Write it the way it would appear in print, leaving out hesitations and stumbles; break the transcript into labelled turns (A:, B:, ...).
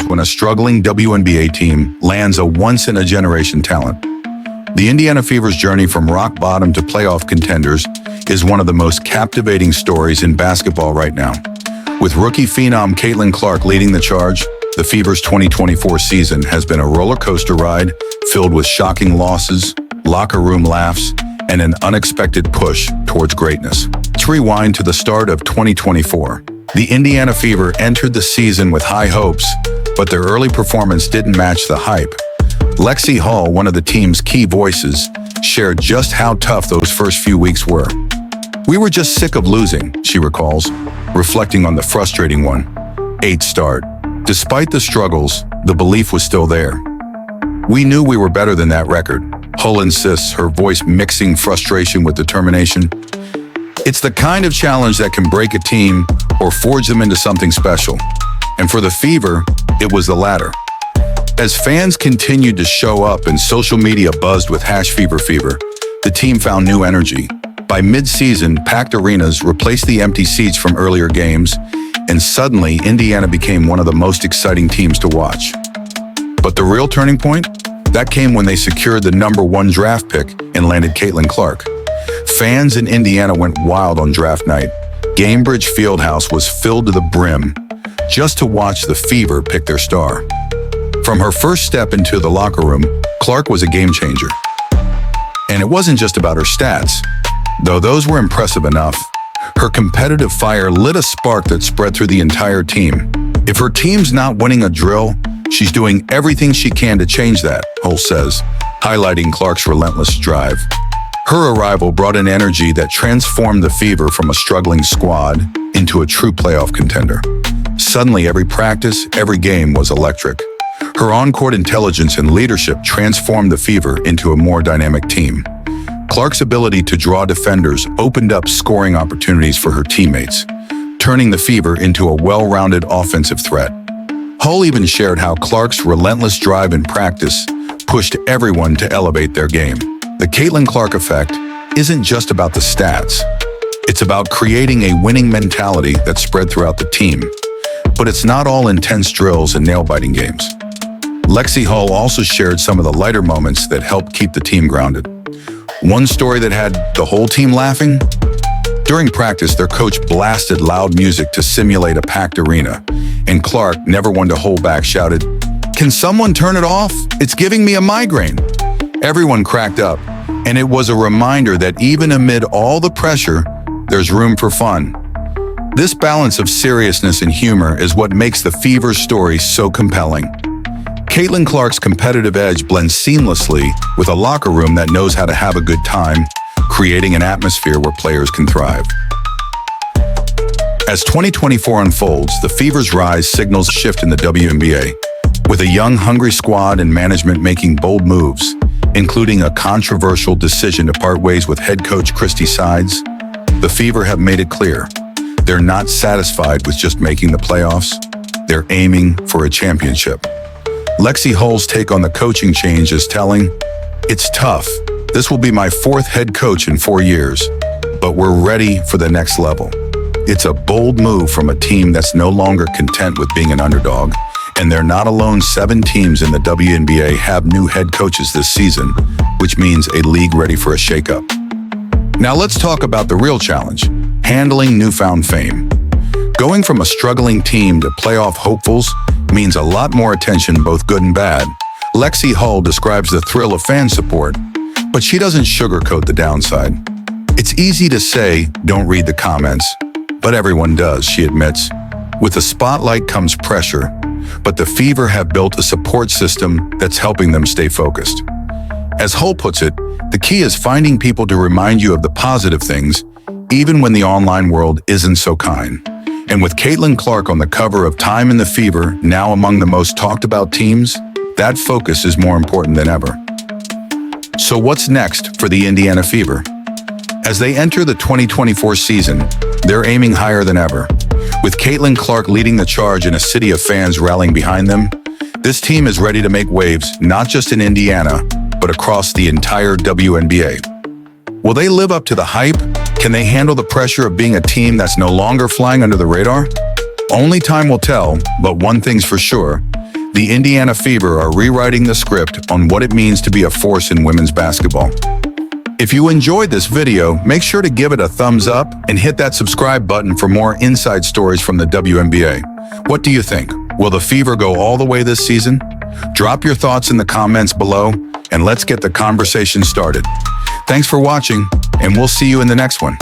A: when a struggling WNBA team lands a once-in-a-generation talent. The Indiana Fever's journey from rock bottom to playoff contenders is one of the most captivating stories in basketball right now. With rookie phenom Caitlin Clark leading the charge, the Fever's 2024 season has been a roller coaster ride filled with shocking losses, locker room laughs, and an unexpected push towards greatness. Let's rewind to the start of 2024. The Indiana Fever entered the season with high hopes, but their early performance didn't match the hype. Lexie Hull, one of the team's key voices, shared just how tough those first few weeks were. "We were just sick of losing," she recalls, reflecting on the frustrating 1-8 start. Despite the struggles, the belief was still there. "We knew we were better than that record," Hull insists, her voice mixing frustration with determination. It's the kind of challenge that can break a team or forge them into something special. And for the Fever, it was the latter. As fans continued to show up and social media buzzed with #FeverFever, the team found new energy. By mid-season, packed arenas replaced the empty seats from earlier games, and suddenly Indiana became one of the most exciting teams to watch. But the real turning point? That came when they secured the #1 draft pick and landed Caitlin Clark. Fans in Indiana went wild on draft night. Gainbridge Fieldhouse was filled to the brim just to watch the Fever pick their star. From her first step into the locker room, Clark was a game changer. And it wasn't just about her stats, though those were impressive enough. Her competitive fire lit a spark that spread through the entire team. If her team's not winning a drill, she's doing everything she can to change that, Hull says, highlighting Clark's relentless drive. Her arrival brought an energy that transformed the Fever from a struggling squad into a true playoff contender. Suddenly, every practice, every game was electric. Her on-court intelligence and leadership transformed the Fever into a more dynamic team. Clark's ability to draw defenders opened up scoring opportunities for her teammates, turning the Fever into a well-rounded offensive threat. Hull even shared how Clark's relentless drive in practice pushed everyone to elevate their game. The Caitlin Clark effect isn't just about the stats. It's about creating a winning mentality that spread throughout the team. But it's not all intense drills and nail-biting games. Lexie Hull also shared some of the lighter moments that helped keep the team grounded. One story that had the whole team laughing? During practice, their coach blasted loud music to simulate a packed arena, and Clark, never one to hold back, shouted, "Can someone turn it off? It's giving me a migraine." Everyone cracked up, and it was a reminder that even amid all the pressure, there's room for fun. This balance of seriousness and humor is what makes the Fever's story so compelling. Caitlin Clark's competitive edge blends seamlessly with a locker room that knows how to have a good time, creating an atmosphere where players can thrive. As 2024 unfolds, the Fever's rise signals a shift in the WNBA, with a young, hungry squad and management making bold moves, including a controversial decision to part ways with head coach Christy Sides. The Fever have made it clear they're not satisfied with just making the playoffs. They're aiming for a championship. Lexie Hull's take on the coaching change is telling. "It's tough. This will be my 4th head coach in 4 years, but we're ready for the next level." It's a bold move from a team that's no longer content with being an underdog, and they're not alone. 7 teams in the WNBA have new head coaches this season, which means a league ready for a shakeup. Now let's talk about the real challenge, handling newfound fame. Going from a struggling team to playoff hopefuls means a lot more attention, both good and bad. Lexie Hull describes the thrill of fan support, but she doesn't sugarcoat the downside. It's easy to say, "Don't read the comments," but everyone does, she admits. With the spotlight comes pressure, but the Fever have built a support system that's helping them stay focused. As Hull puts it, the key is finding people to remind you of the positive things, even when the online world isn't so kind. And with Caitlin Clark on the cover of Time and the Fever, now among the most talked about teams, that focus is more important than ever. So what's next for the Indiana Fever? As they enter the 2024 season, they're aiming higher than ever. With Caitlin Clark leading the charge and a city of fans rallying behind them, this team is ready to make waves, not just in Indiana, but across the entire WNBA. Will they live up to the hype? Can they handle the pressure of being a team that's no longer flying under the radar? Only time will tell, but one thing's for sure, the Indiana Fever are rewriting the script on what it means to be a force in women's basketball. If you enjoyed this video, make sure to give it a thumbs up and hit that subscribe button for more inside stories from the WNBA. What do you think? Will the Fever go all the way this season? Drop your thoughts in the comments below, and let's get the conversation started. Thanks for watching, and we'll see you in the next one.